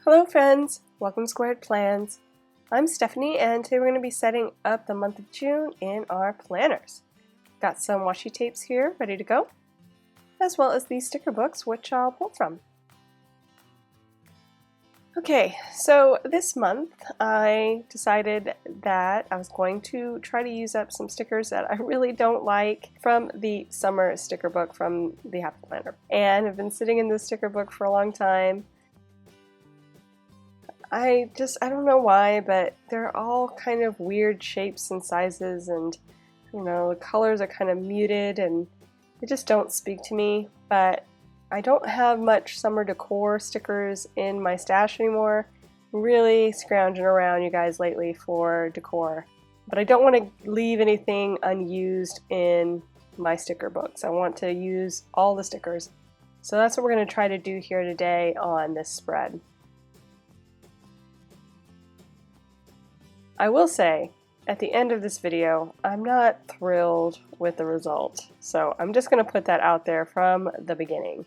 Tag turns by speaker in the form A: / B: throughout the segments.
A: Hello friends, welcome to Squared Plans. I'm Stephanie and today we're going to be setting up the month of June in our planners. Got some washi tapes here ready to go, as well as these sticker books which I'll pull from. Okay, so this month I decided that I was going to try to use up some stickers that I really don't like from the summer sticker book from the Happy Planner. And I've been sitting in this sticker book for a long time. I don't know why, but they're all kind of weird shapes and sizes, and the colors are kind of muted and they just don't speak to me. But I don't have much summer decor stickers in my stash anymore. I'm really scrounging around, you guys, lately for decor. But I don't want to leave anything unused in my sticker books. I want to use all the stickers. So that's what we're going to try to do here today on this spread. I will say, at the end of this video, I'm not thrilled with the result, so I'm just going to put that out there from the beginning.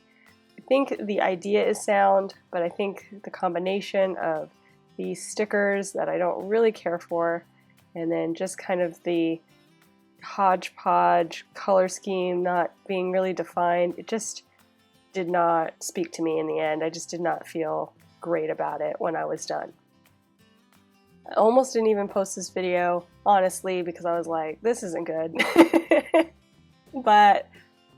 A: I think the idea is sound, but I think the combination of these stickers that I don't really care for, and then just kind of the hodgepodge color scheme not being really defined, it just did not speak to me in the end. I just did not feel great about it when I was done. I almost didn't even post this video, honestly, because I was like, this isn't good. But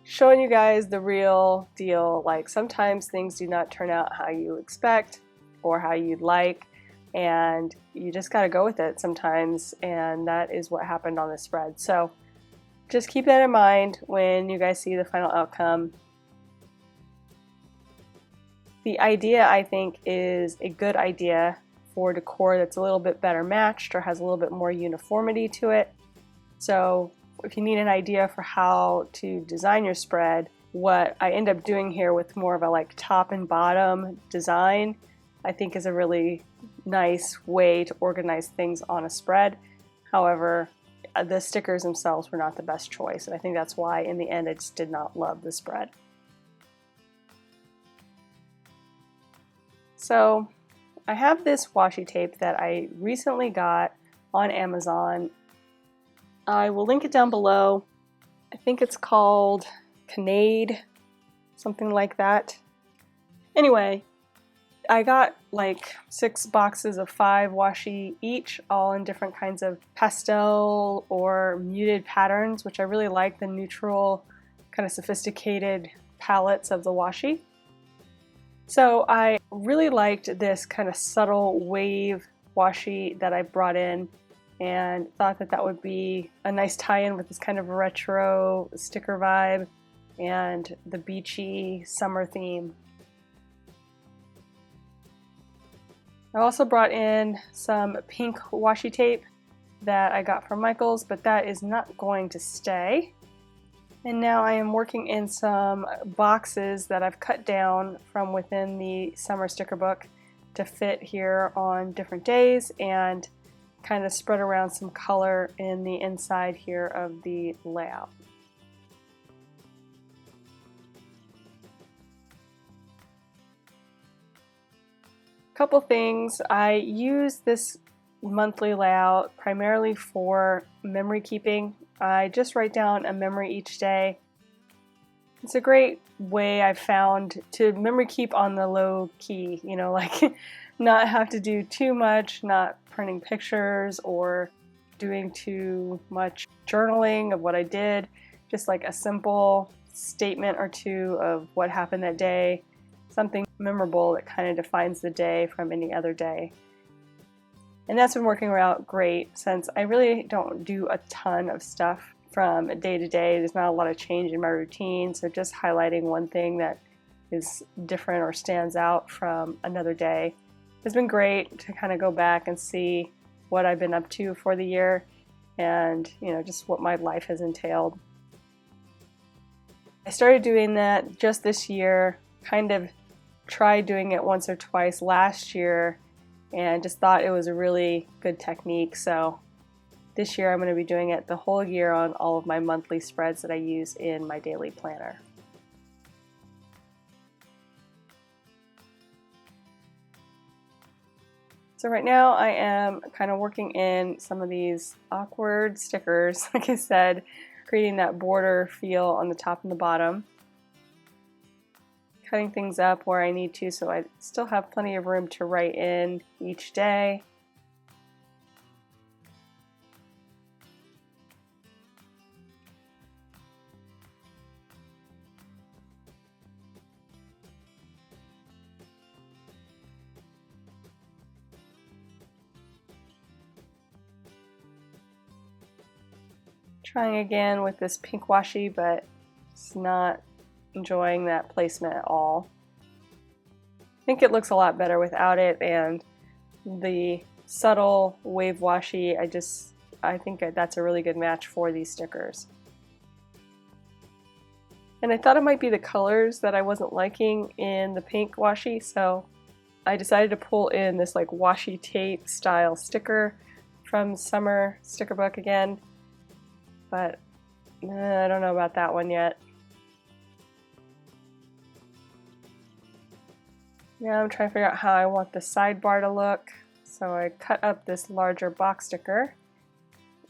A: showing you guys the real deal, like sometimes things do not turn out how you expect or how you'd like, and you just gotta go with it sometimes, and that is what happened on this spread. So just keep that in mind when you guys see the final outcome. The idea, I think, is a good idea for decor that's a little bit better matched or has a little bit more uniformity to it. So if you need an idea for how to design your spread, what I end up doing here with more of a top and bottom design, I think is a really nice way to organize things on a spread. However, the stickers themselves were not the best choice, and I think that's why in the end I just did not love the spread. So I have this washi tape that I recently got on Amazon. I will link it down below. I think it's called Canade, something like that. Anyway, I got 6 boxes of 5 washi each, all in different kinds of pastel or muted patterns, which I really like, the neutral, kind of sophisticated palettes of the washi. So I really liked this kind of subtle wave washi that I brought in, and thought that that would be a nice tie-in with this kind of retro sticker vibe and the beachy summer theme. I also brought in some pink washi tape that I got from Michael's, but that is not going to stay. And now I am working in some boxes that I've cut down from within the summer sticker book to fit here on different days and kind of spread around some color in the inside here of the layout. Couple things. I use this monthly layout primarily for memory keeping. I just write down a memory each day. It's a great way I've found to memory keep on the low key, not have to do too much, not printing pictures or doing too much journaling of what I did, just a simple statement or two of what happened that day, something memorable that kind of defines the day from any other day. And that's been working out great since I really don't do a ton of stuff from day to day. There's not a lot of change in my routine, so just highlighting one thing that is different or stands out from another day has been great to kind of go back and see what I've been up to for the year and just what my life has entailed. I started doing that just this year, kind of tried doing it once or twice last year, and just thought it was a really good technique. So this year I'm going to be doing it the whole year on all of my monthly spreads that I use in my daily planner. So right now I am kind of working in some of these awkward stickers, like I said, creating that border feel on the top and the bottom. Cutting things up where I need to so I still have plenty of room to write in each day. Trying again with this pink washi, but it's not enjoying that placement at all. I think it looks a lot better without it, and the subtle wave washi, I think that's a really good match for these stickers. And I thought it might be the colors that I wasn't liking in the pink washi, so I decided to pull in this like washi tape style sticker from Summer Sticker Book again. But I don't know about that one yet. Now I'm trying to figure out how I want the sidebar to look. So I cut up this larger box sticker,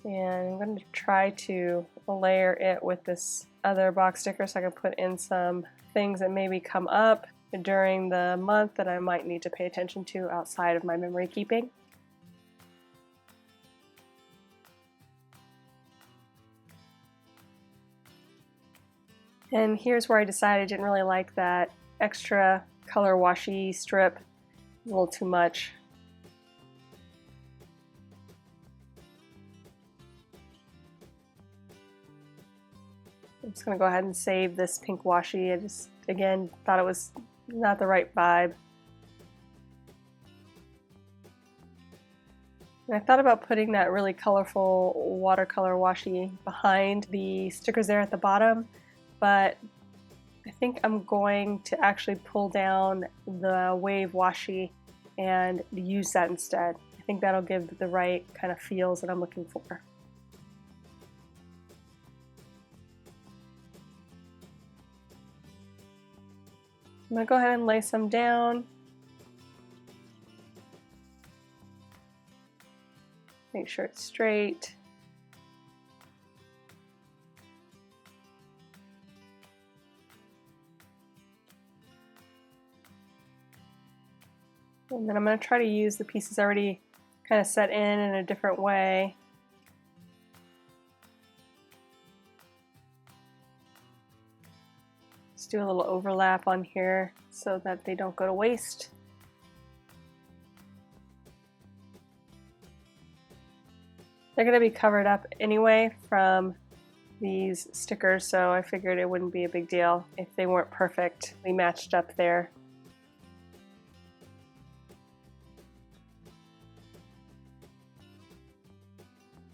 A: and I'm going to try to layer it with this other box sticker so I can put in some things that maybe come up during the month that I might need to pay attention to outside of my memory keeping. And here's where I decided I didn't really like that extra color washi strip. A little too much. I'm just going to go ahead and save this pink washi. I just, again, thought it was not the right vibe. And I thought about putting that really colorful watercolor washi behind the stickers there at the bottom, but I think I'm going to actually pull down the wave washi and use that instead. I think that'll give the right kind of feels that I'm looking for. I'm going to go ahead and lay some down. Make sure it's straight. And then I'm going to try to use the pieces already kind of set in a different way. Just do a little overlap on here so that they don't go to waste. They're going to be covered up anyway from these stickers, so I figured it wouldn't be a big deal if they weren't perfectly matched up there.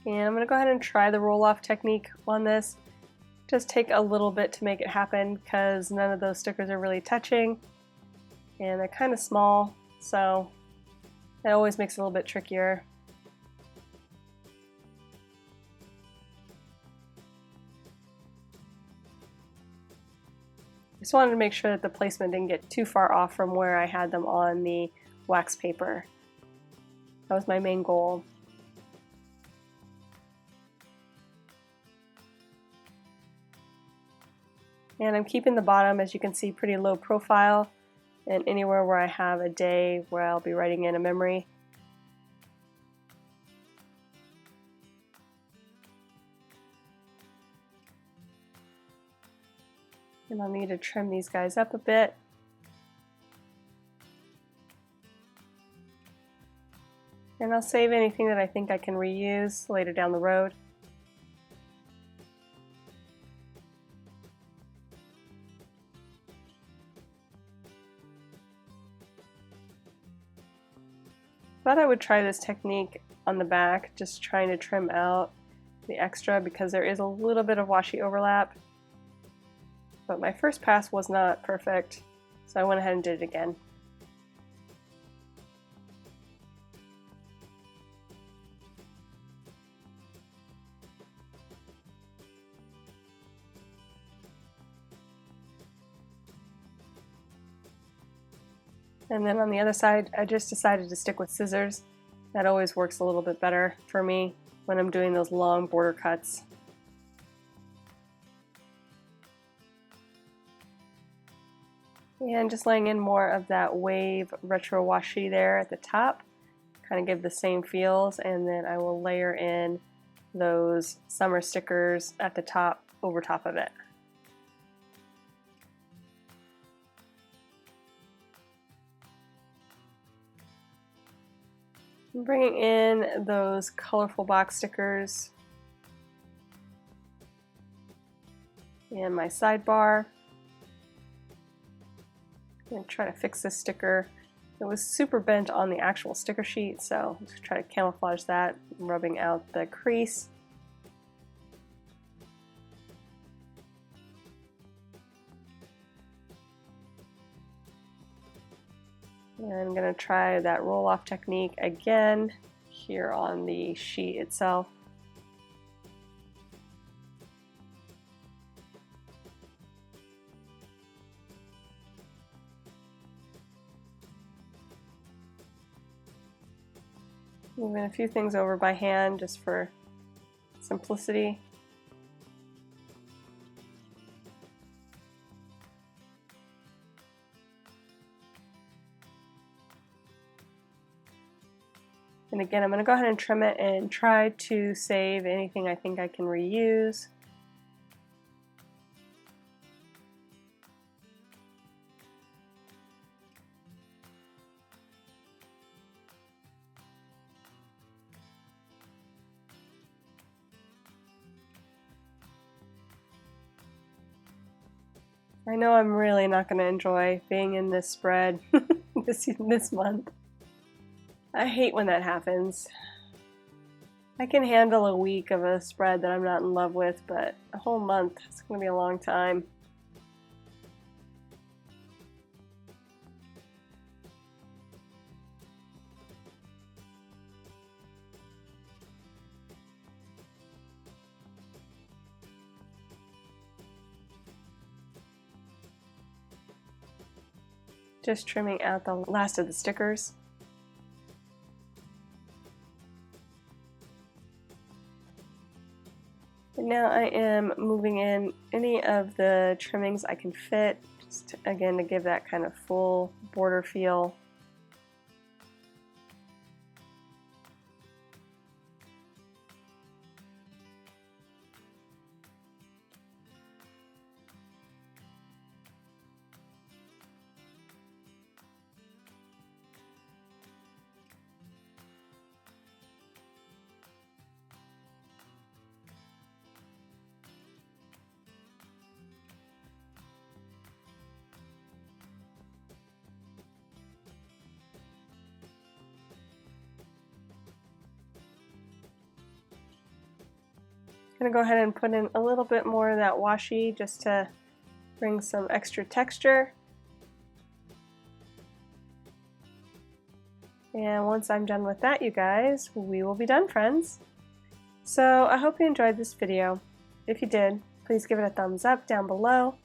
A: And I'm going to go ahead and try the roll-off technique on this. Just take a little bit to make it happen because none of those stickers are really touching and they're kind of small, so it always makes it a little bit trickier. Just wanted to make sure that the placement didn't get too far off from where I had them on the wax paper. That was my main goal. And I'm keeping the bottom, as you can see, pretty low profile, and anywhere where I have a day where I'll be writing in a memory. And I'll need to trim these guys up a bit. And I'll save anything that I think I can reuse later down the road. Thought I would try this technique on the back, just trying to trim out the extra because there is a little bit of washi overlap. But my first pass was not perfect, so I went ahead and did it again. And then on the other side, I just decided to stick with scissors. That always works a little bit better for me when I'm doing those long border cuts. And just laying in more of that wave retro washi there at the top, kind of give the same feels, and then I will layer in those summer stickers at the top over top of it. I'm bringing in those colorful box stickers and my sidebar. I'm going to try to fix this sticker. It was super bent on the actual sticker sheet, so let's try to camouflage that, rubbing out the crease. And I'm going to try that roll-off technique again here on the sheet itself. Moving a few things over by hand just for simplicity. And again, I'm going to go ahead and trim it and try to save anything I think I can reuse. I know I'm really not going to enjoy being in this spread this month. I hate when that happens. I can handle a week of a spread that I'm not in love with, but a whole month, it's going to be a long time. Just trimming out the last of the stickers. And now I am moving in any of the trimmings I can fit, just again to give that kind of full border feel. I'm going to go ahead and put in a little bit more of that washi just to bring some extra texture. And once I'm done with that, you guys, we will be done, friends. So I hope you enjoyed this video. If you did, please give it a thumbs up down below.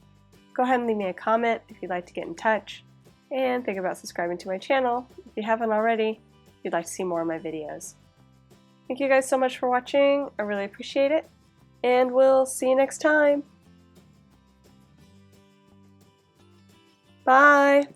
A: Go ahead and leave me a comment if you'd like to get in touch. And think about subscribing to my channel if you haven't already, if you'd like to see more of my videos. Thank you guys so much for watching. I really appreciate it. And we'll see you next time. Bye!